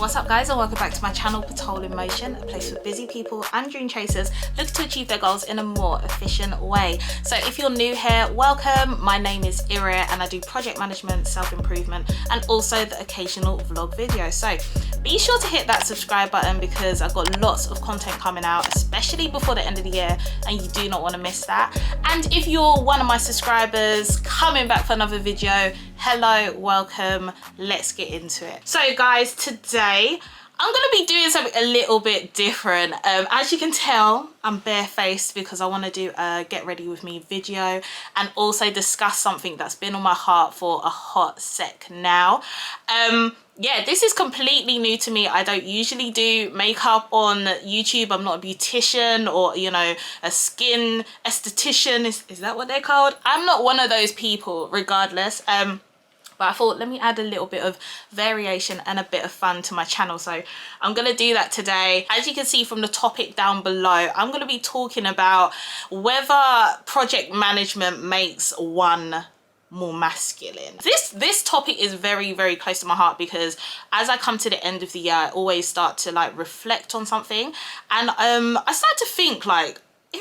What's up guys, and welcome back to my channel Patol in Motion, a place for busy people and dream chasers looking to achieve their goals in a more efficient way. So if you're new here, welcome. My name is Ira and I do project management, self-improvement and also the occasional vlog video. So be sure to hit that subscribe button because I've got lots of content coming out, especially before the end of the year, and you do not want to miss that. And if you're one of my subscribers coming back for another video, hello, welcome, let's get into it. So guys, today I'm gonna be doing something a little bit different. As you can tell, I'm barefaced because I want to do a get ready with me video and also discuss something that's been on my heart for a hot sec now. Yeah, this is completely new to me. I don't usually do makeup on YouTube. I'm not a beautician or, you know, a skin esthetician. Is that what they're called? I'm not one of those people regardless. But I thought, let me add a little bit of variation and a bit of fun to my channel. So I'm going to do that today. As you can see from the topic down below, I'm going to be talking about whether project management makes one more masculine. This topic is very, very close to my heart because as I come to the end of the year, I always start to like reflect on something. And I start to think like, I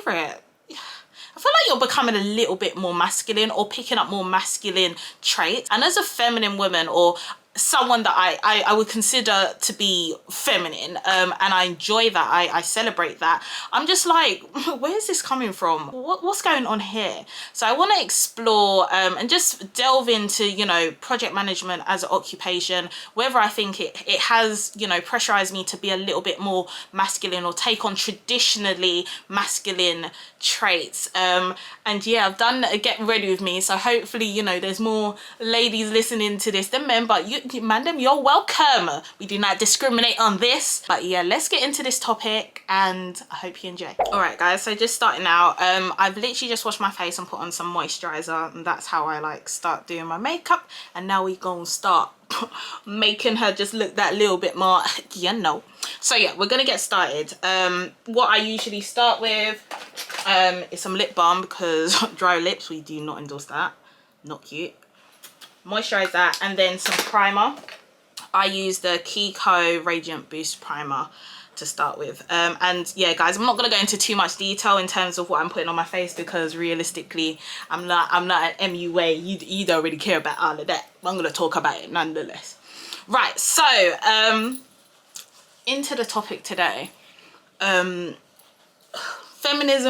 feel like you're becoming a little bit more masculine or picking up more masculine traits. And as a feminine woman or someone that I would consider to be feminine, and I enjoy that, I celebrate that, I'm just like, where's this coming from? What's going on here? So I want to explore and just delve into, you know, project management as an occupation, whether I think it has, you know, pressurized me to be a little bit more masculine or take on traditionally masculine traits. And yeah, I've done a get ready with me, so hopefully, you know, there's more ladies listening to this than men, but madam, you're welcome. We do not discriminate on this. But yeah, let's get into this topic and I hope you enjoy. All right guys, so just starting out, I've literally just washed my face and put on some moisturizer, and that's how I like start doing my makeup. And now we gonna start making her just look that little bit more, you know. So yeah, we're gonna get started. What I usually start with is some lip balm because dry lips, we do not endorse that. Not cute. Moisturize that, and then some primer. I use the Kiko Radiant Boost Primer to start with. And yeah guys, I'm not going to go into too much detail in terms of what I'm putting on my face because realistically I'm not an MUA. You don't really care about all of that. I'm going to talk about it nonetheless. Right, so into the topic today. Feminism,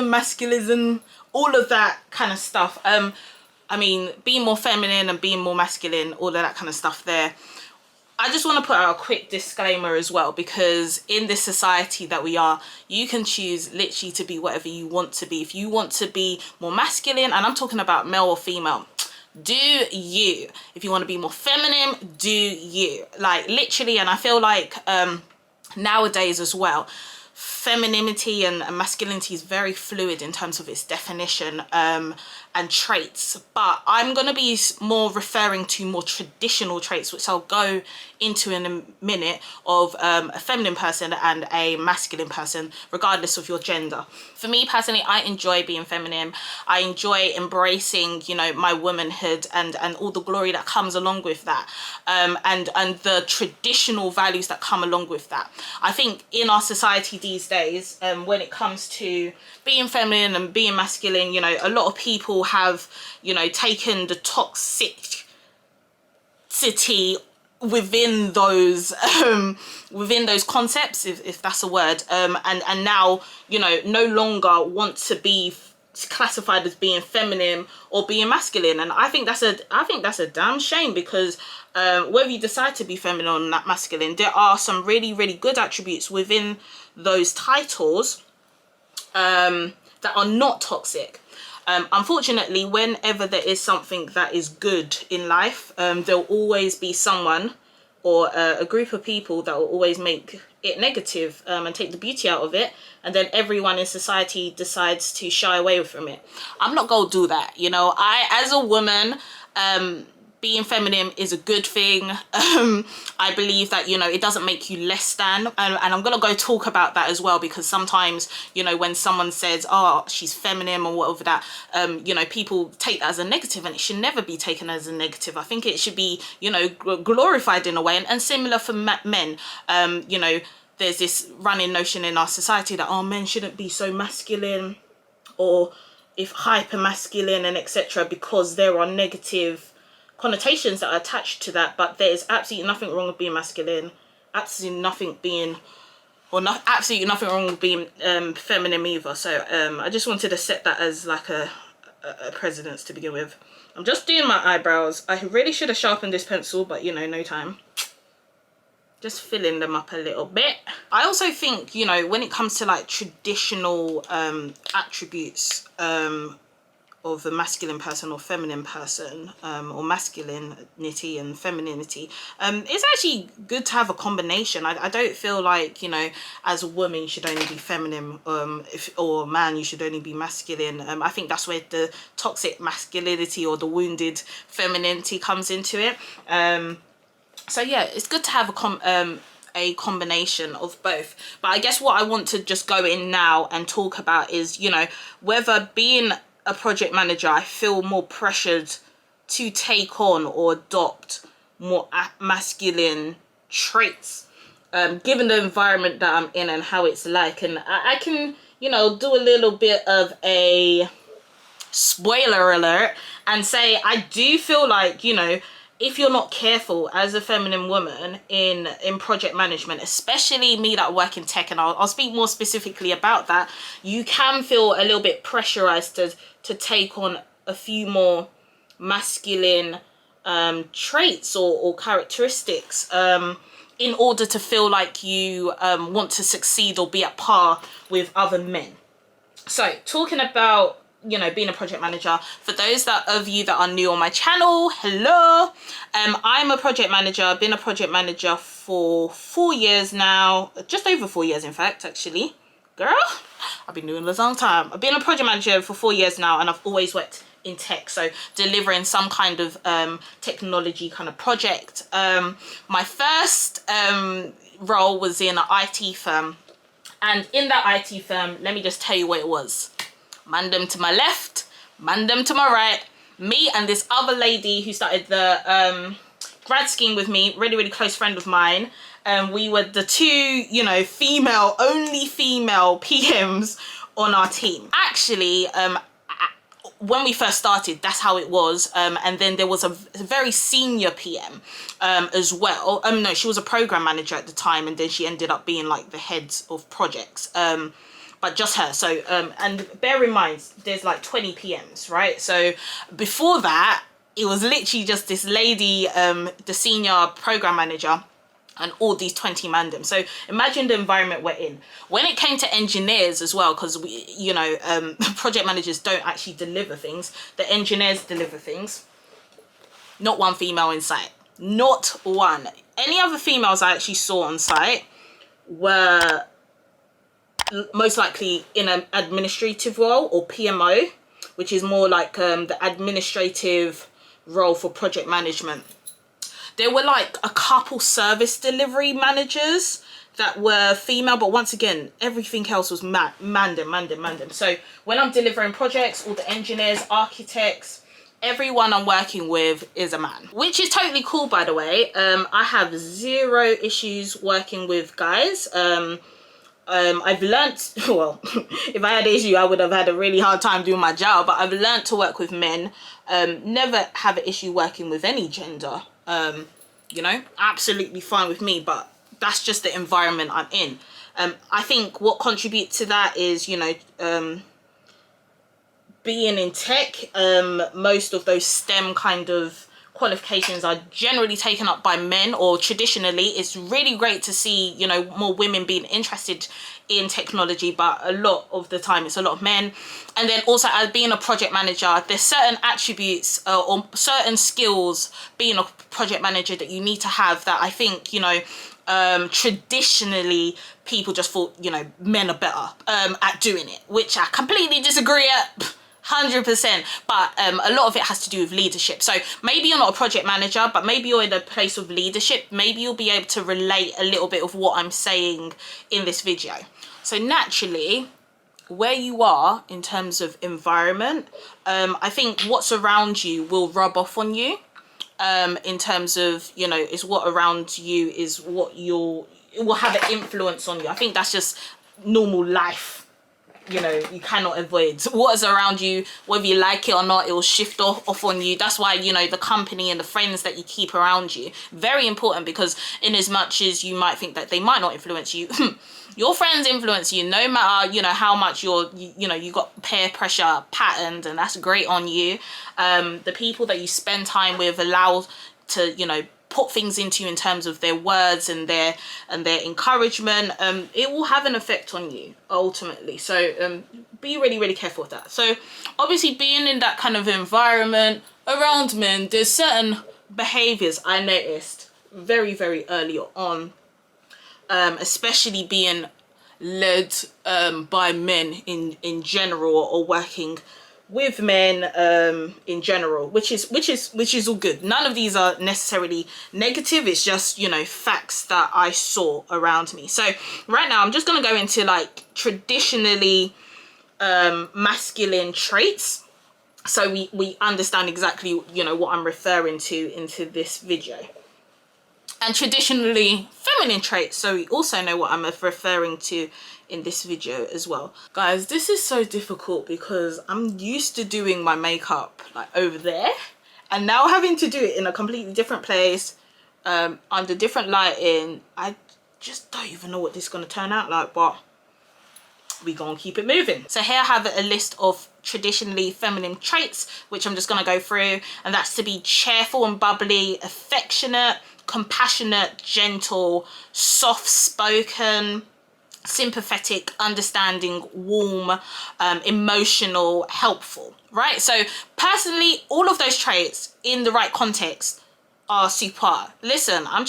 masculism, all of that kind of stuff. I mean, being more feminine and being more masculine, all of that kind of stuff there. I just want to put out a quick disclaimer as well, because in this society that we are, you can choose literally to be whatever you want to be. If you want to be more masculine, and I'm talking about male or female, do you. If you want to be more feminine, do you. Like literally, and I feel like nowadays as well, femininity and masculinity is very fluid in terms of its definition and traits, but I'm going to be more referring to more traditional traits, which I'll go into in a minute, of a feminine person and a masculine person, regardless of your gender. For me personally, I enjoy being feminine. I enjoy embracing, you know, my womanhood and all the glory that comes along with that, and the traditional values that come along with that. I think in our society these days, when it comes to being feminine and being masculine, you know, a lot of people have, you know, taken the toxicity within those concepts, if that's a word, and now, you know, no longer want to be classified as being feminine or being masculine. And I think that's a damn shame, because whether you decide to be feminine or not masculine, there are some really, really good attributes within those titles that are not toxic. Unfortunately, whenever there is something that is good in life, there'll always be someone or a group of people that will always make it negative and take the beauty out of it, and then everyone in society decides to shy away from it. I'm not gonna do that, you know. I, as a woman, being feminine is a good thing. I believe that, you know, it doesn't make you less than, and I'm gonna go talk about that as well, because sometimes, you know, when someone says, oh, she's feminine or whatever that, you know, people take that as a negative, and it should never be taken as a negative. I think it should be, you know, glorified in a way, and similar for men. You know, there's this running notion in our society that, oh, men shouldn't be so masculine, or if hyper masculine and etc., because there are negative connotations that are attached to that. But there is absolutely nothing wrong with being masculine, absolutely nothing wrong with being feminine either. So I just wanted to set that as like a precedence to begin with. I'm just doing my eyebrows. I really should have sharpened this pencil, but you know, no time. Just filling them up a little bit. I also think, you know, when it comes to like traditional attributes of a masculine person or feminine person, or masculinity and femininity, it's actually good to have a combination. I don't feel like, you know, as a woman you should only be feminine, or a man you should only be masculine. I think that's where the toxic masculinity or the wounded femininity comes into it. So yeah, it's good to have a combination of both. But I guess what I want to just go in now and talk about is, you know, whether being a project manager, I feel more pressured to take on or adopt more masculine traits, given the environment that I'm in and how it's like. And I can, you know, do a little bit of a spoiler alert and say I do feel like, you know, if you're not careful as a feminine woman in project management, especially me that work in tech, and I'll speak more specifically about that, you can feel a little bit pressurized to take on a few more masculine traits or characteristics in order to feel like you want to succeed or be at par with other men. So talking about, you know, being a project manager, for those of you that are new on my channel, hello. I'm a project manager. I've been a project manager for 4 years now, just over 4 years in fact, actually. Girl, I've been doing this a long time. I've been a project manager for 4 years now, and I've always worked in tech, so delivering some kind of technology kind of project. My first role was in an IT firm, and in that IT firm, let me just tell you what it was. Mandem to my left, mandem to my right, me and this other lady who started the grad scheme with me, really close friend of mine. We were the two, you know, only female PMs on our team. Actually, when we first started, that's how it was. And then there was a very senior PM as well. No, she was a program manager at the time, and then she ended up being like the head of projects. But just her. So, and bear in mind, there's like 20 PMs, right? So before that, it was literally just this lady, the senior program manager, and all these 20 mandem. So imagine the environment we're in. When it came to engineers as well, because we, you know, project managers don't actually deliver things. The engineers deliver things. Not one female in sight. Not one. Any other females I actually saw on site were most likely in an administrative role, or PMO, which is more like the administrative role for project management. There were like a couple service delivery managers that were female, but once again, everything else was mandem. So when I'm delivering projects, all the engineers, architects, everyone I'm working with is a man, which is totally cool, by the way. I have zero issues working with guys. I've learnt, well, if I had an issue, I would have had a really hard time doing my job, but I've learnt to work with men. Never have an issue working with any gender. You know, absolutely fine with me, but that's just the environment I'm in. I think what contributes to that is, you know, being in tech, most of those STEM kind of qualifications are generally taken up by men, or traditionally. It's really great to see, you know, more women being interested in technology, but a lot of the time it's a lot of men. And then also, as being a project manager, there's certain attributes or certain skills being a project manager that you need to have that I think, you know, traditionally people just thought, you know, men are better at doing it, which I completely disagree at. 100%. But a lot of it has to do with leadership. So maybe you're not a project manager, but maybe you're in a place of leadership. Maybe you'll be able to relate a little bit of what I'm saying in this video. So naturally, where you are in terms of environment, I think what's around you will rub off on you. In terms of, you know, is what around you is what it will have an influence on you. I think that's just normal life. You know, you cannot avoid what is around you, whether you like it or not. It will shift off on you. That's why, you know, the company and the friends that you keep around you, very important, because in as much as you might think that they might not influence you, your friends influence you, no matter, you know, how much you know, you got peer pressure patterned, and that's great on you. The people that you spend time with allow to, you know, put things into you in terms of their words and their encouragement. It will have an effect on you ultimately. So be really, really careful with that. So obviously, being in that kind of environment around men, there's certain behaviors I noticed very, very early on, especially being led by men in general, or working with men in general, which is all good. None of these are necessarily negative. It's just, you know, facts that I saw around me. So right now I'm just going to go into like traditionally masculine traits, so we understand exactly, you know, what I'm referring to into this video. And traditionally feminine traits, so we also know what I'm referring to in this video as well. Guys, this is so difficult because I'm used to doing my makeup like over there, and now having to do it in a completely different place, under different lighting. I just don't even know what this is going to turn out like, but we gonna keep it moving. So here I have a list of traditionally feminine traits, which I'm just gonna go through, and that's to be cheerful and bubbly, affectionate, compassionate, gentle, soft-spoken, sympathetic, understanding, warm, emotional, helpful, right? So personally, all of those traits in the right context are super. Listen, I'm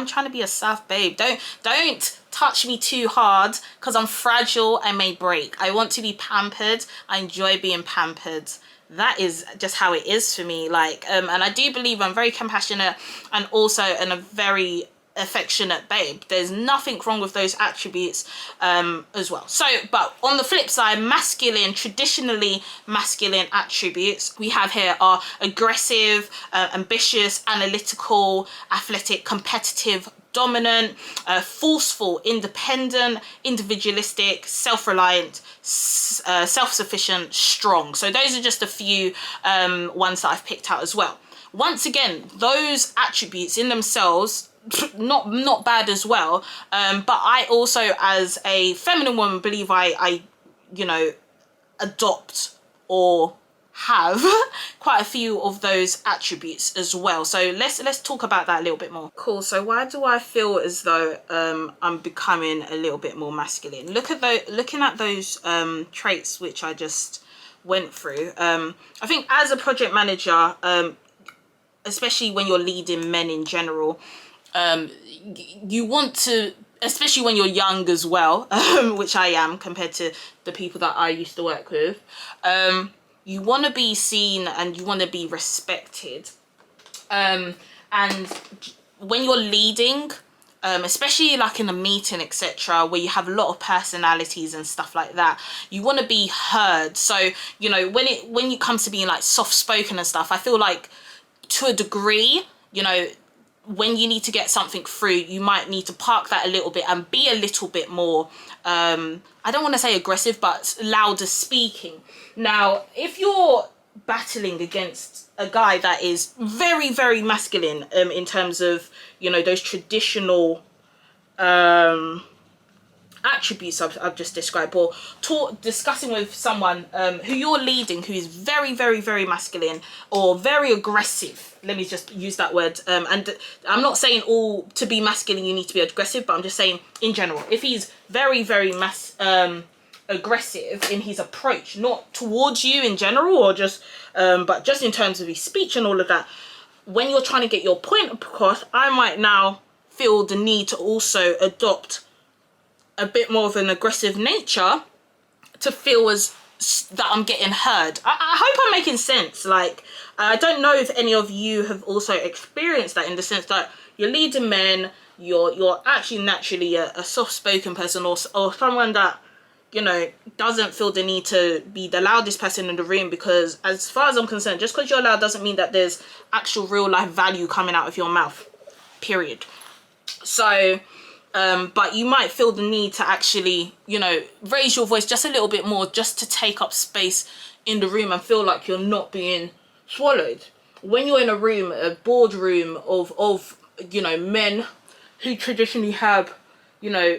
trying to be a soft babe. Don't touch me too hard, because I'm fragile. I may break. I want to be pampered. I enjoy being pampered. That is just how it is for me. Like, and I do believe I'm very compassionate and also a very affectionate babe. There's nothing wrong with those attributes as well. So, but on the flip side, masculine, traditionally masculine attributes we have here are aggressive, ambitious, analytical, athletic, competitive, dominant, forceful, independent, individualistic, self-reliant, self-sufficient, strong. So those are just a few ones that I've picked out as well. Once again, those attributes in themselves, not bad as well, but I also, as a feminine woman, believe I you know, adopt or have quite a few of those attributes as well. So let's talk about that a little bit more. Cool. So why do I feel as though I'm becoming a little bit more masculine? Looking at those traits which I just went through, I think as a project manager, especially when you're leading men in general, you want to, especially when you're young as well, which I am compared to the people that I used to work with, you want to be seen and you want to be respected. And when you're leading, especially like in a meeting, etc., where you have a lot of personalities and stuff like that, you want to be heard. So, you know, when it comes to being like soft-spoken and stuff, I feel like to a degree, you know, when you need to get something through, you might need to park that a little bit and be a little bit more, I don't want to say aggressive, but louder speaking. Now, if you're battling against a guy that is very, very masculine, in terms of, you know, those traditional attributes I've just described, or discussing with someone who you're leading who is very, very, very masculine or very aggressive, let me just use that word, and I'm not saying all to be masculine you need to be aggressive, but I'm just saying in general, if he's very, very aggressive in his approach, not towards you in general, or just but just in terms of his speech and all of that, when you're trying to get your point across, I might now feel the need to also adopt a bit more of an aggressive nature to feel as that I'm getting heard. I hope I'm making sense. Like, I don't know if any of you have also experienced that, in the sense that you're leading men, you're actually naturally a soft-spoken person, or someone that, you know, doesn't feel the need to be the loudest person in the room, because as far as I'm concerned, just because you're loud doesn't mean that there's actual real life value coming out of your mouth, period. So but you might feel the need to actually, you know, raise your voice just a little bit more, just to take up space in the room and feel like you're not being swallowed. When you're in a room, a boardroom of you know, men who traditionally have, you know,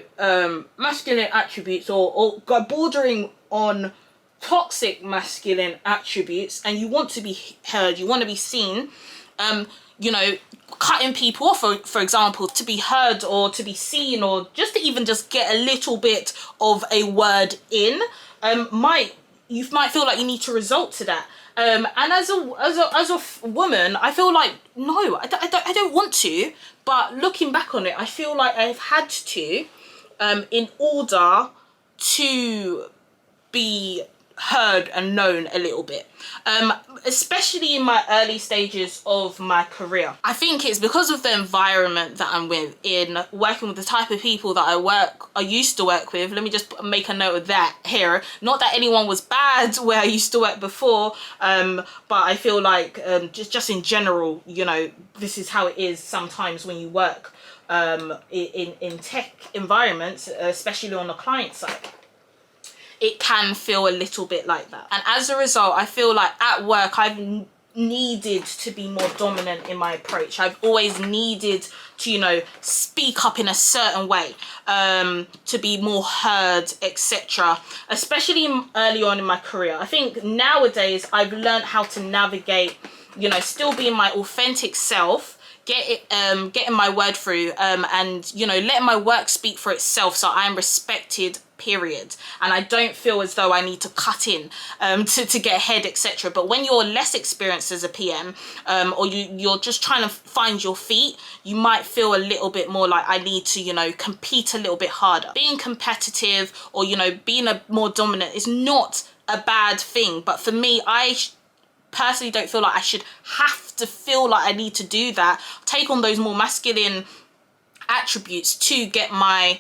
masculine attributes, or bordering on toxic masculine attributes, and you want to be heard, you want to be seen, you know, cutting people off, for example, to be heard or to be seen, or just to even just get a little bit of a word in, you might feel like you need to resort to that. And as a woman, I feel like, no, I don't want to. But looking back on it, I feel like I've had to, in order to be heard and known a little bit, especially in my early stages of my career. I think it's because of the environment that I'm in, working with the type of people that I used to work with. Let me just make a note of that here. Not that anyone was bad where I used to work before, but I feel like just in general, you know, this is how it is sometimes when you work in tech environments, especially on the client side. It can feel a little bit like that. And as a result, I feel like at work, I've needed to be more dominant in my approach. I've always needed to, you know, speak up in a certain way, to be more heard, etc. Especially early on in my career. I think nowadays I've learned how to navigate, you know, still being my authentic self, getting my word through, and, you know, letting my work speak for itself, so I am respected, period. And I don't feel as though I need to cut in to get ahead, etc. But when you're less experienced as a PM, or you're just trying to find your feet, you might feel a little bit more like I need to, you know, compete a little bit harder. Being competitive, or, you know, being a more dominant is not a bad thing. But for me, I personally don't feel like I should have to feel like I need to do that, take on those more masculine attributes to get my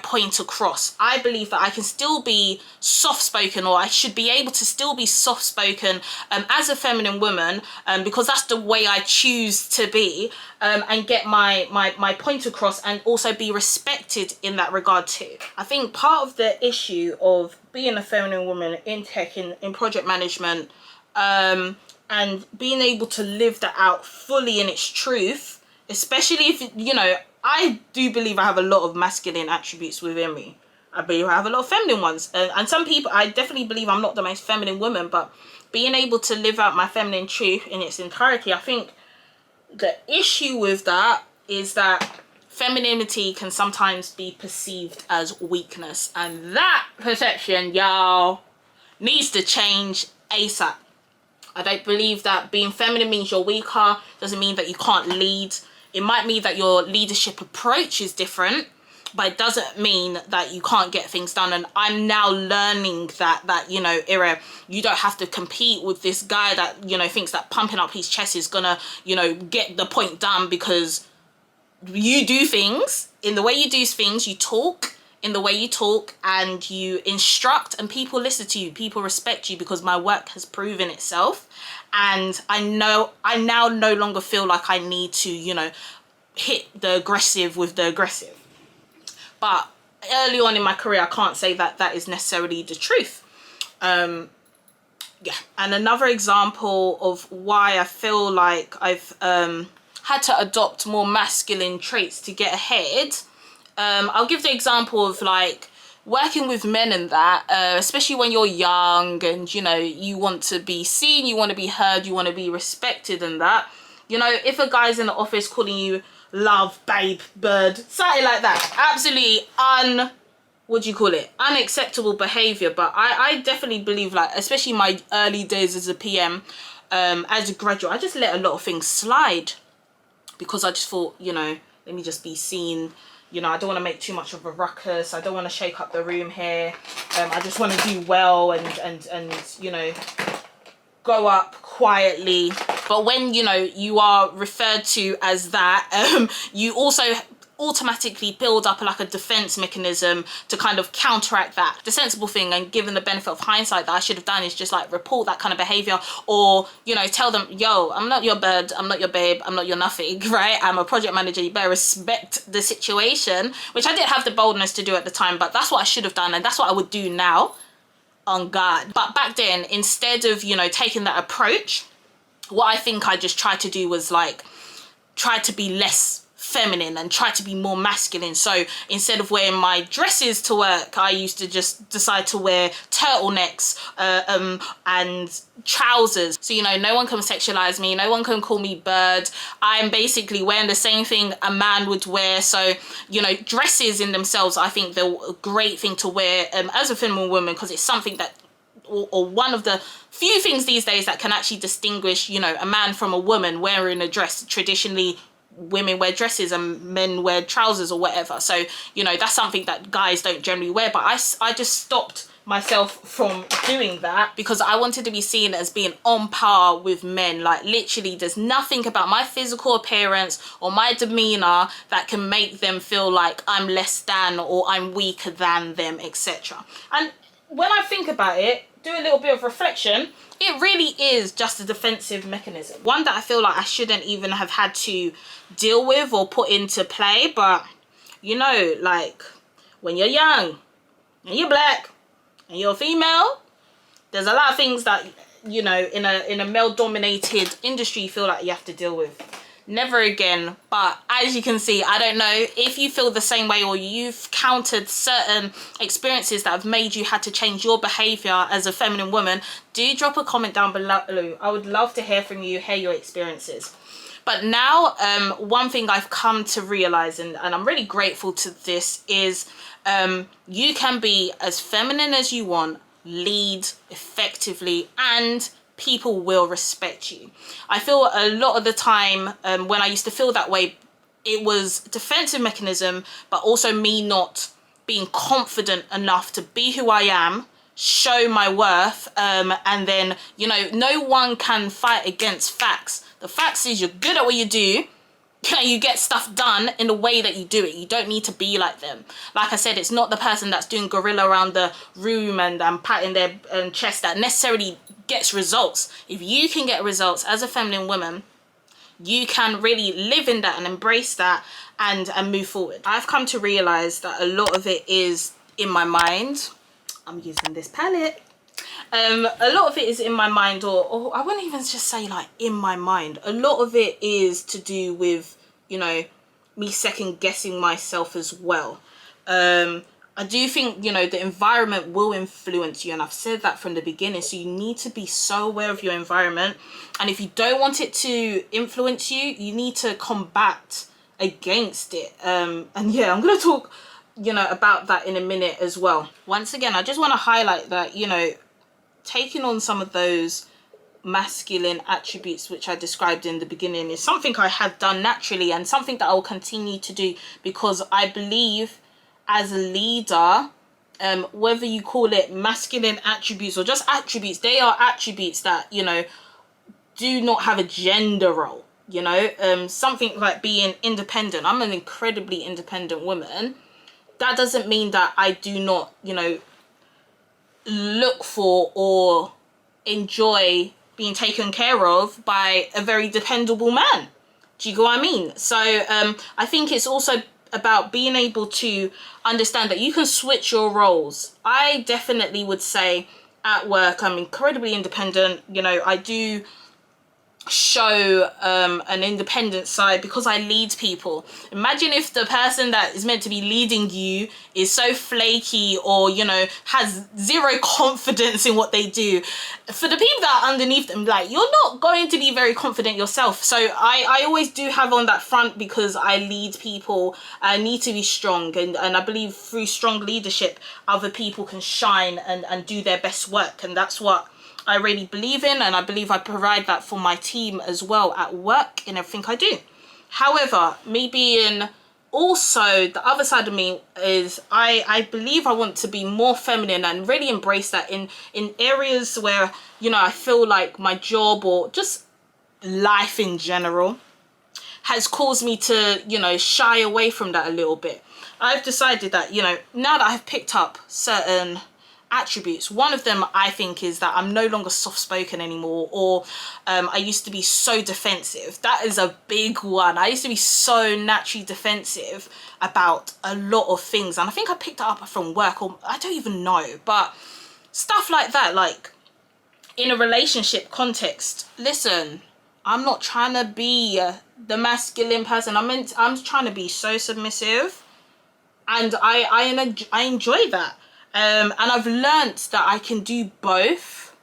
point across. I believe that I can still be soft-spoken, or I should be able to still be soft-spoken as a feminine woman, because that's the way I choose to be, and get my point across, and also be respected in that regard too. I think part of the issue of being a feminine woman in tech, in project management, and being able to live that out fully in its truth, especially if, you know, I do believe I have a lot of masculine attributes within me. I believe I have a lot of feminine ones. And some people, I definitely believe I'm not the most feminine woman, but being able to live out my feminine truth in its entirety, I think the issue with that is that femininity can sometimes be perceived as weakness. And that perception, y'all, needs to change ASAP. I don't believe that being feminine means you're weaker. Doesn't mean that you can't lead. It might mean that your leadership approach is different, but it doesn't mean that you can't get things done. And I'm now learning that you know, Ira, you don't have to compete with this guy that, you know, thinks that pumping up his chest is gonna, you know, get the point done, because you do things in the way you do things, you talk in the way you talk, and you instruct, and people listen to you, people respect you, because my work has proven itself. And I now no longer feel like I need to, you know, hit the aggressive with the aggressive. But early on in my career, I can't say that that is necessarily the truth. Yeah. And another example of why I feel like I've had to adopt more masculine traits to get ahead, I'll give the example of like working with men and that, especially when you're young and, you know, you want to be seen, you want to be heard, you want to be respected and that. You know, if a guy's in the office calling you love, babe, bird, something like that, absolutely unacceptable behavior. But I definitely believe, like, especially my early days as a PM, as a graduate, I just let a lot of things slide, because I just thought, you know, let me just be seen, you know, I don't want to make too much of a ruckus. I don't want to shake up the room here. I just want to do well and you know, go up quietly. But when, you know, you are referred to as that, you also automatically build up like a defense mechanism to kind of counteract that. The sensible thing, and given the benefit of hindsight, that I should have done is just like report that kind of behavior, or, you know, tell them, yo, I'm not your bird, I'm not your babe, I'm not your nothing, right? I'm a project manager, you better respect the situation, which I didn't have the boldness to do at the time, but that's what I should have done, and that's what I would do now, on God. But back then, instead of, you know, taking that approach, what I think I just tried to do was like try to be less feminine and try to be more masculine. So instead of wearing my dresses to work, I used to just decide to wear turtlenecks and trousers. So, you know, no one can sexualize me, no one can call me bird. I'm basically wearing the same thing a man would wear. So, you know, dresses in themselves, I think they're a great thing to wear as a feminine woman, because it's something that, or one of the few things these days that can actually distinguish, you know, a man from a woman wearing a dress. Traditionally, women wear dresses and men wear trousers or whatever. So, you know, that's something that guys don't generally wear. But I just stopped myself from doing that because I wanted to be seen as being on par with men. Like, literally, there's nothing about my physical appearance or my demeanor that can make them feel like I'm less than or I'm weaker than them, etc. And when I think about it, do a little bit of reflection, it really is just a defensive mechanism. One that I feel like I shouldn't even have had to deal with or put into play. But, you know, like, when you're young and you're black and you're female, there's a lot of things that, you know, in a male-dominated industry you feel like you have to deal with. Never again. But as you can see, I don't know if you feel the same way or you've countered certain experiences that have made you had to change your behavior as a feminine woman. Do drop a comment down below. I would love to hear from you, hear your experiences. But now, one thing I've come to realize, and I'm really grateful to this, is you can be as feminine as you want, lead effectively, and people will respect you. I feel a lot of the time when I used to feel that way, it was a defensive mechanism, but also me not being confident enough to be who I am, show my worth, and then, you know, no one can fight against facts. The facts is you're good at what you do, you get stuff done in the way that you do it. You don't need to be like them. Like I said, it's not the person that's doing gorilla around the room and patting their chest that necessarily gets results. If you can get results as a feminine woman, you can really live in that and embrace that and move forward. I've come to realize that a lot of it is in my mind. I'm using this palette. A lot of it is in my mind, or I wouldn't even just say like in my mind. A lot of it is to do with, you know, me second guessing myself as well. I do think, you know, the environment will influence you, and I've said that from the beginning. So you need to be so aware of your environment, and if you don't want it to influence you, you need to combat against it. And yeah, I'm gonna talk, you know, about that in a minute as well. Once again, I just want to highlight that, you know, taking on some of those masculine attributes which I described in the beginning is something I have done naturally, and something that I will continue to do, because I believe as a leader, whether you call it masculine attributes or just attributes, they are attributes that, you know, do not have a gender role. You know, something like being independent. I'm an incredibly independent woman. That doesn't mean that I do not, you know, look for or enjoy being taken care of by a very dependable man. Do you get what I mean? So I think it's also about being able to understand that you can switch your roles. I definitely would say at work I'm incredibly independent. You know, I do show an independent side because I lead people. Imagine if the person that is meant to be leading you is so flaky, or, you know, has zero confidence in what they do. For the people that are underneath them, like, you're not going to be very confident yourself. So I always do have on that front, because I lead people. I need to be strong, and I believe through strong leadership other people can shine and do their best work, and that's what I really believe in, and I believe I provide that for my team as well at work in everything I do. However, me being also the other side of me is I believe I want to be more feminine and really embrace that in areas where, you know, I feel like my job or just life in general has caused me to, you know, shy away from that a little bit. I've decided that, you know, now that I've picked up certain attributes, one of them I think is that I'm no longer soft-spoken anymore, or I used to be so defensive. That is a big one. I used to be so naturally defensive about a lot of things, and I think I picked it up from work, or I don't even know, but stuff like that, like in a relationship context. Listen, I'm not trying to be the masculine person. I'm trying to be so submissive, and I enjoy that. And I've learnt that I can do both.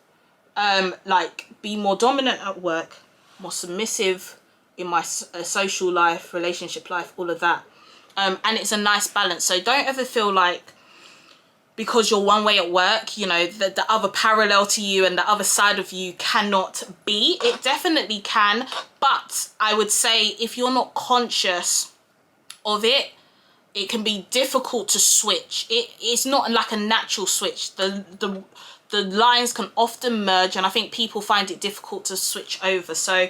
Like be more dominant at work, more submissive in my social life, relationship life, all of that. And it's a nice balance. So don't ever feel like because you're one way at work, you know, the other parallel to you and the other side of you cannot be. It definitely can, but I would say if you're not conscious of it, it can be difficult to switch. It's not like a natural switch. The lines can often merge, and I think people find it difficult to switch over. So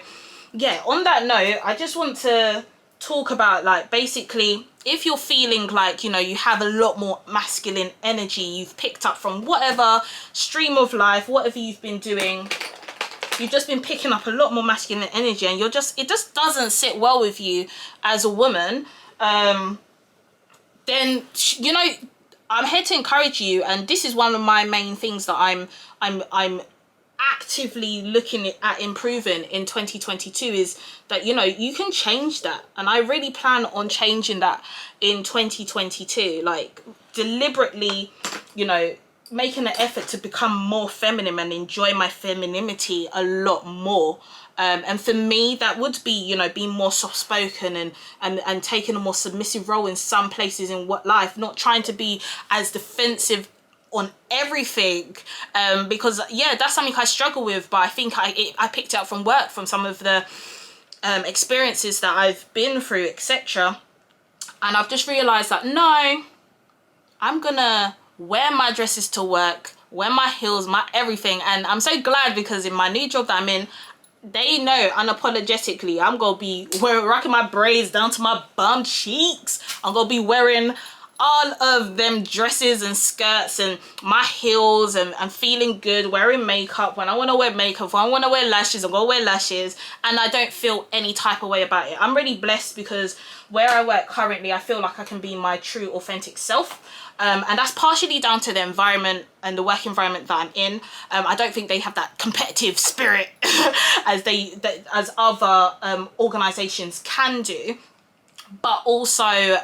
yeah, on that note, I just want to talk about, like, basically, if you're feeling like, you know, you have a lot more masculine energy you've picked up from whatever stream of life, whatever you've been doing, you've just been picking up a lot more masculine energy, and it just doesn't sit well with you as a woman, then, you know, I'm here to encourage you. And this is one of my main things that I'm actively looking at improving in 2022, is that, you know, you can change that. And I really plan on changing that in 2022, like deliberately, you know, making an effort to become more feminine and enjoy my femininity a lot more. And for me, that would be, you know, being more soft-spoken and taking a more submissive role in some places in what life, not trying to be as defensive on everything, because yeah, that's something I struggle with. But I think I picked it up from work, from some of the experiences that I've been through, etc. And I've just realized that no, I'm gonna wear my dresses to work, wear my heels, my everything. And I'm so glad, because in my new job that I'm in, they know unapologetically I'm gonna be rocking my braids down to my bum cheeks. I'm gonna be wearing all of them dresses and skirts and my heels, and feeling good, wearing makeup when I want to wear makeup. If I want to wear lashes, I'm gonna wear lashes, and I don't feel any type of way about it. I'm really blessed, because where I work currently, I feel like I can be my true authentic self. And that's partially down to the environment and the work environment that I'm in. I don't think they have that competitive spirit as other organizations can do. But also,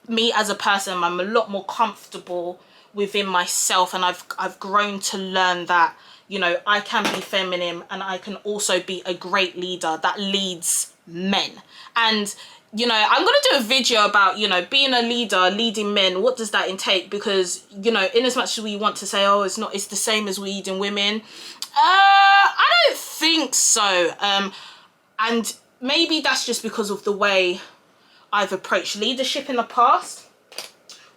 me as a person, I'm a lot more comfortable within myself, and I've grown to learn that, you know, I can be feminine, and I can also be a great leader that leads men. And you know, I'm gonna do a video about, you know, being a leader, leading men. What does that entail? Because, you know, in as much as we want to say, oh, it's the same as leading women, I don't think so. And maybe that's just because of the way I've approached leadership in the past,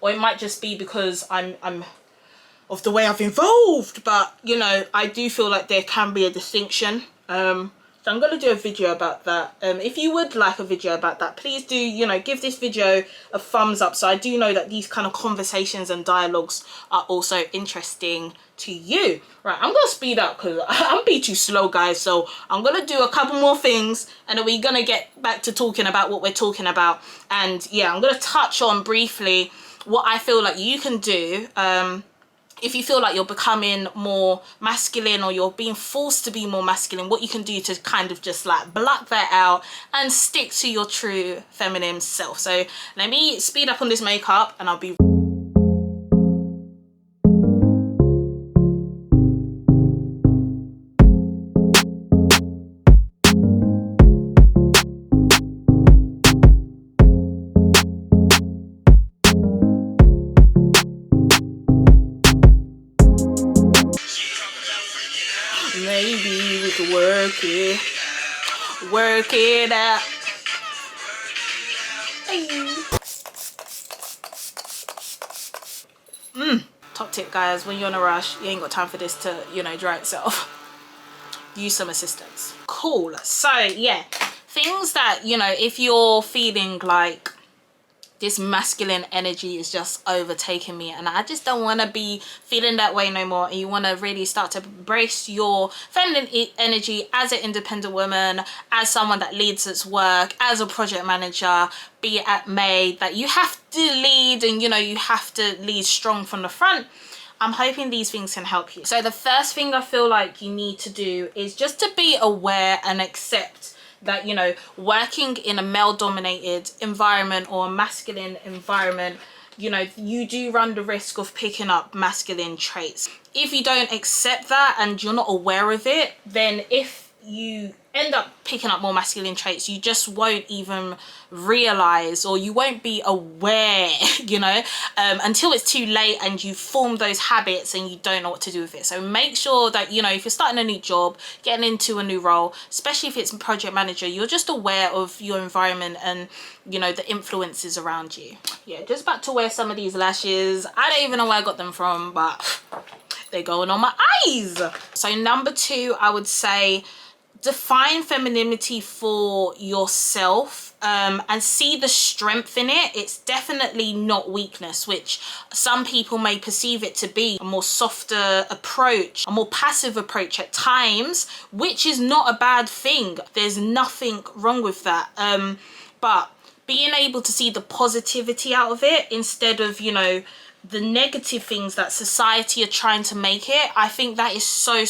or it might just be because I'm of the way I've evolved. But, you know, I do feel like there can be a distinction. So I'm going to do a video about that. If you would like a video about that, please do, you know, give this video a thumbs up, so I do know that these kind of conversations and dialogues are also interesting to you. Right, I'm going to speed up because I'm being too slow, guys. So I'm going to do a couple more things, and then we're going to get back to talking about what we're talking about. And yeah, I'm going to touch on briefly what I feel like you can do if you feel like you're becoming more masculine, or you're being forced to be more masculine, what you can do to kind of just like block that out and stick to your true feminine self. So let me speed up on this makeup, and I'll be maybe we could work it out. Hey. Top tip, guys, when you're in a rush, you ain't got time for this to, you know, dry itself. Use some assistance. Cool. So yeah, things that, you know, if you're feeling like this masculine energy is just overtaking me and I just don't want to be feeling that way no more, and you want to really start to embrace your feminine energy as an independent woman, as someone that leads its work, as a project manager, be it at maid, that you have to lead, and you know, you have to lead strong from the front. I'm hoping these things can help you. So the first thing I feel like you need to do is just to be aware and accept that, you know, working in a male dominated environment or a masculine environment, you know, you do run the risk of picking up masculine traits. If you don't accept that and you're not aware of it, then if you end up picking up more masculine traits, you just won't even realize, or you won't be aware, you know, until it's too late and you form those habits and you don't know what to do with it. So make sure that, you know, if you're starting a new job, getting into a new role, especially if it's project manager, you're just aware of your environment and, you know, the influences around you. Yeah, just about to wear some of these lashes. I don't even know where I got them from, but they're going on my eyes. So number 2, I would say, define femininity for yourself, and see the strength in it. It's definitely not weakness, which some people may perceive it to be. A more softer approach, a more passive approach at times, which is not a bad thing. There's nothing wrong with that. But being able to see the positivity out of it instead of, you know, the negative things that society are trying to make it, I think that is so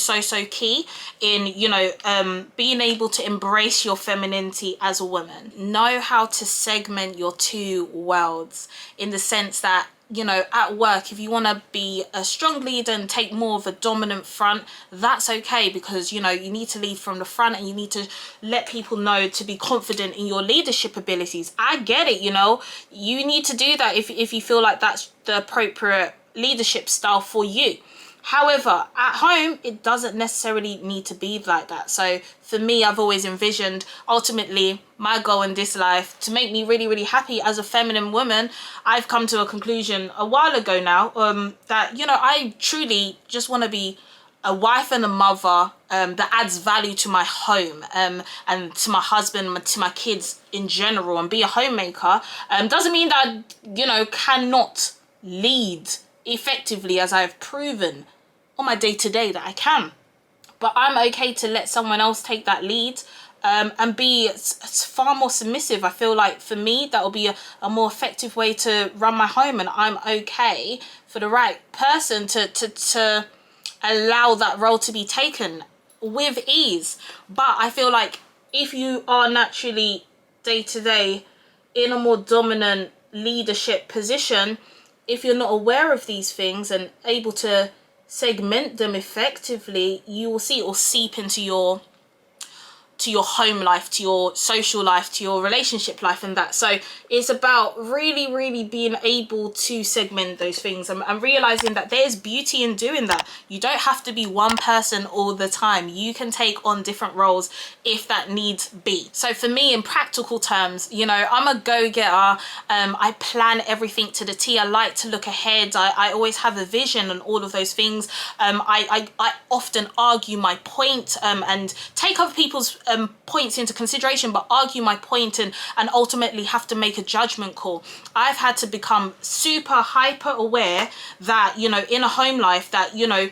key in, you know, being able to embrace your femininity as a woman. Know how to segment your two worlds, in the sense that, you know, at work, if you want to be a strong leader and take more of a dominant front, that's okay, because, you know, you need to lead from the front and you need to let people know to be confident in your leadership abilities. I get it, you know, you need to do that if you feel like that's the appropriate leadership style for you. However, at home, it doesn't necessarily need to be like that. So for me, I've always envisioned, ultimately, my goal in this life to make me really happy as a feminine woman. I've come to a conclusion a while ago now, that, you know, I truly just want to be a wife and a mother that adds value to my home, and to my husband, to my kids in general, and be a homemaker. Doesn't mean that I, you know, cannot lead effectively, as I've proven on my day-to-day that I can. But I'm okay to let someone else take that lead, and be far more submissive. I feel like for me that will be a more effective way to run my home, and I'm okay for the right person to allow that role to be taken with ease. But I feel like if you are naturally day-to-day in a more dominant leadership position, if you're not aware of these things and able to segment them effectively, you will see it will seep into your home life, to your social life, to your relationship life, and that. So it's about really being able to segment those things, and realizing that there's beauty in doing that. You don't have to be one person all the time. You can take on different roles if that needs be. So for me, in practical terms, you know, I'm a go-getter. I plan everything to the T. I like to look ahead. I always have a vision and all of those things. I often argue my point, and take other people's points into consideration, but argue my point and ultimately have to make a judgment call. I've had to become super hyper aware that, you know, in a home life, that, you know,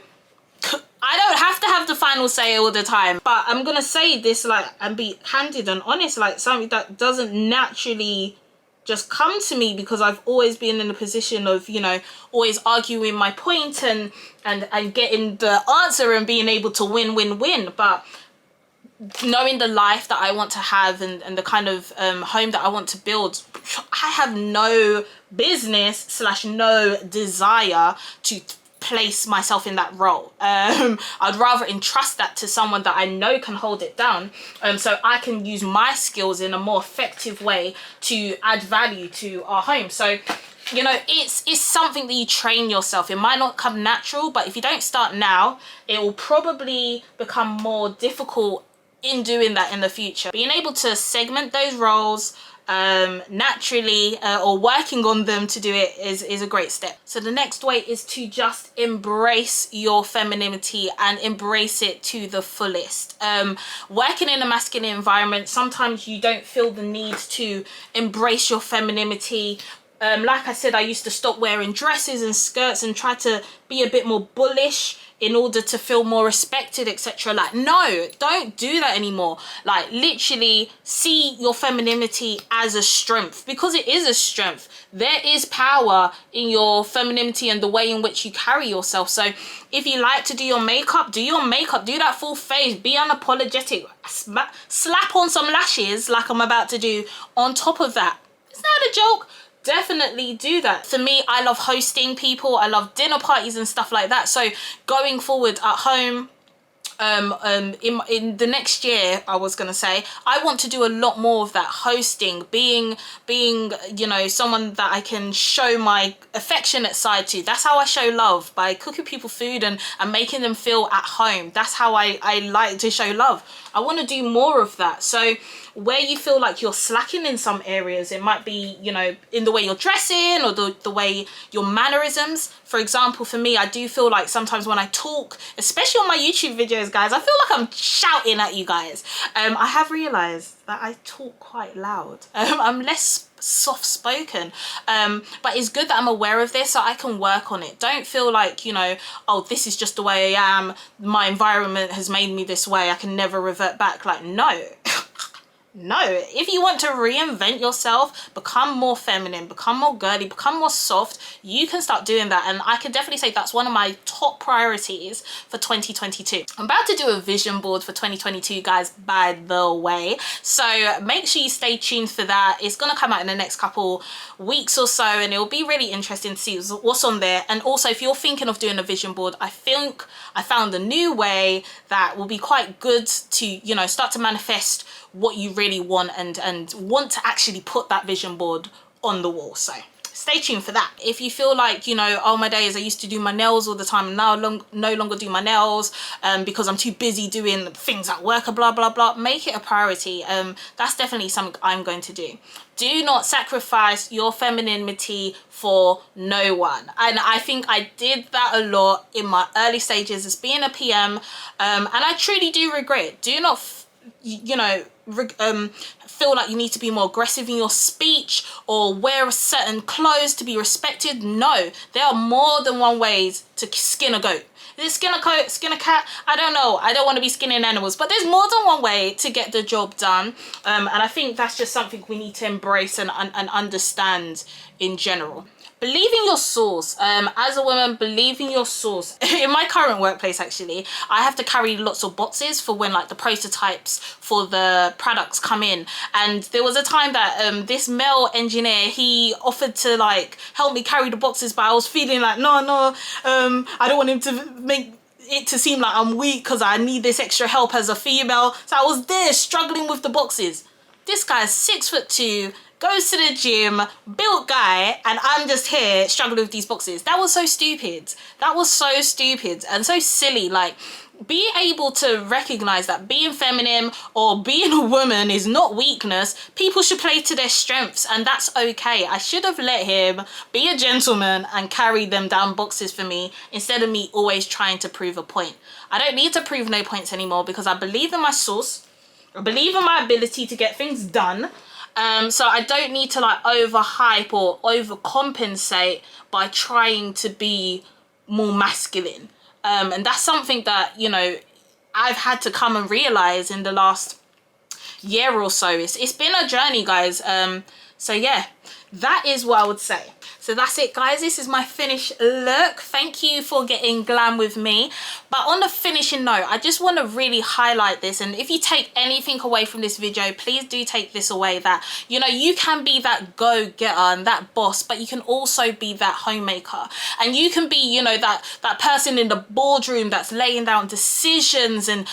I don't have to have the final say all the time. But I'm gonna say this, like, and be candid and honest, like, something that doesn't naturally just come to me, because I've always been in a position of, you know, always arguing my point and getting the answer and being able to win. But knowing the life that I want to have and the kind of home that I want to build, I have no business / no desire to place myself in that role. I'd rather entrust that to someone that I know can hold it down, so I can use my skills in a more effective way to add value to our home. So, you know, it's something that you train yourself. It might not come natural, but if you don't start now, it will probably become more difficult in doing that in the future. Being able to segment those roles, naturally or working on them to do it is a great step. So the next way is to just embrace your femininity and embrace it to the fullest. Working in a masculine environment, sometimes you don't feel the need to embrace your femininity. Like I said, I used to stop wearing dresses and skirts and try to be a bit more bullish in order to feel more respected, etc. Like, no, don't do that anymore. Like, literally see your femininity as a strength, because it is a strength. There is power in your femininity and the way in which you carry yourself. So if you like to do your makeup, do your makeup, do that full face, be unapologetic, slap on some lashes like I'm about to do on top of that. Is that a joke? Definitely do that. For me, I love hosting people. I love dinner parties and stuff like that. So going forward at home, in the next year, I was gonna say, I want to do a lot more of that, hosting, being you know, someone that I can show my affectionate side to. That's how I show love, by cooking people food and making them feel at home. That's how I like to show love. I want to do more of that. So where you feel like you're slacking in some areas, it might be, you know, in the way you're dressing or the way your mannerisms. For example, for me, I do feel like sometimes when I talk, especially on my YouTube videos, guys, I feel like I'm shouting at you guys. I have realized that I talk quite loud. I'm less soft-spoken, but it's good that I'm aware of this so I can work on it. Don't feel like, you know, oh, this is just the way I am, my environment has made me this way, I can never revert back. Like, no. No, if you want to reinvent yourself, become more feminine, become more girly, become more soft, you can start doing that. And I can definitely say that's one of my top priorities for 2022. I'm about to do a vision board for 2022, guys, by the way. So make sure you stay tuned for that. It's going to come out in the next couple weeks or so, and it'll be really interesting to see what's on there. And also, if you're thinking of doing a vision board, I think I found a new way that will be quite good to, you know, start to manifest what you really want and want to actually put that vision board on the wall. So stay tuned for that. If you feel like, you know, oh, my days, I used to do my nails all the time and now I no longer do my nails because I'm too busy doing things at work, blah blah blah, make it a priority. That's definitely something I'm going to do. Do not sacrifice your femininity for no one. And I think I did that a lot in my early stages as being a PM, and I truly do regret it. Do not you know, feel like you need to be more aggressive in your speech or wear certain clothes to be respected. No, there are more than one ways to skin a goat. Is it skin a goat, skin a cat? I don't know. I don't want to be skinning animals, but there's more than one way to get the job done. And I think that's just something we need to embrace and understand in general. Believe in your source. As a woman, believe in your source. In my current workplace, actually, I have to carry lots of boxes for when like the prototypes for the products come in. And there was a time that this male engineer, he offered to like help me carry the boxes, but I was feeling like, no, I don't want him to make it to seem like I'm weak because I need this extra help as a female. So I was there struggling with the boxes. This guy's 6'2", goes to the gym, built guy, and I'm just here struggling with these boxes. That was so stupid. That was so stupid and so silly. Like, be able to recognize that being feminine or being a woman is not weakness. People should play to their strengths, and that's okay. I should have let him be a gentleman and carry them down boxes for me instead of me always trying to prove a point. I don't need to prove no points anymore because I believe in my source. I believe in my ability to get things done. So I don't need to like overhype or overcompensate by trying to be more masculine. And that's something that, you know, I've had to come and realize in the last year or so. It's been a journey, guys. So yeah, that is what I would say. So that's it, guys. This is my finished look. Thank you for getting glam with me. But on the finishing note, I just want to really highlight this. And if you take anything away from this video, please do take this away, that, you know, you can be that go-getter and that boss, but you can also be that homemaker. And you can be, you know, that person in the boardroom that's laying down decisions and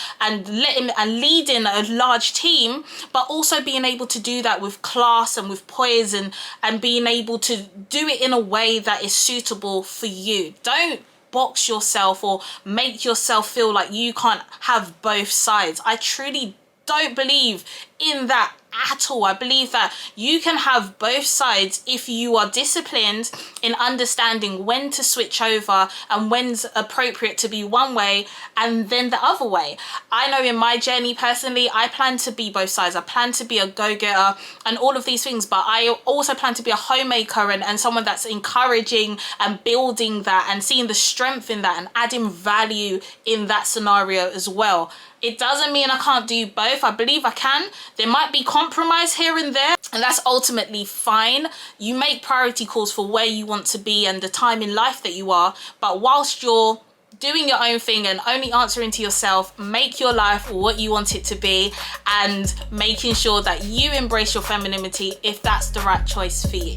leading a large team, but also being able to do that with class and with poise and being able to do it in a way that is suitable for you. Don't box yourself or make yourself feel like you can't have both sides. I truly don't believe in that at all. I believe that you can have both sides if you are disciplined in understanding when to switch over and when's appropriate to be one way and then the other way. I know in my journey personally, I plan to be both sides. I plan to be a go-getter and all of these things, but I also plan to be a homemaker and someone that's encouraging and building that and seeing the strength in that and adding value in that scenario as well. It doesn't mean I can't do both. I believe I can. There might be compromise here and there, and that's ultimately fine. You make priority calls for where you want to be and the time in life that you are, but whilst you're doing your own thing and only answering to yourself, make your life what you want it to be and making sure that you embrace your femininity if that's the right choice for you.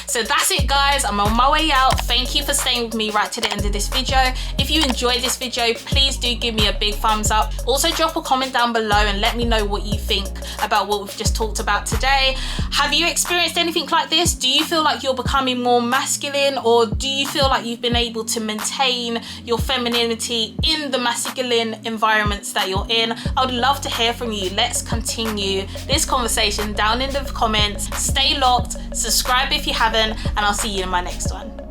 So that's it, guys. I'm on my way out. Thank you for staying with me right to the end of this video. If you enjoyed this video, please do give me a big thumbs up. Also drop a comment down below and let me know what you think about what we've just talked about today. Have you experienced anything like this? Do you feel like you're becoming more masculine, or do you feel like you've been able to maintain your femininity in the masculine environments that you're in? I would love to hear from you. Let's continue this conversation down in the comments. Stay locked, subscribe if you haven't, and I'll see you in my next one.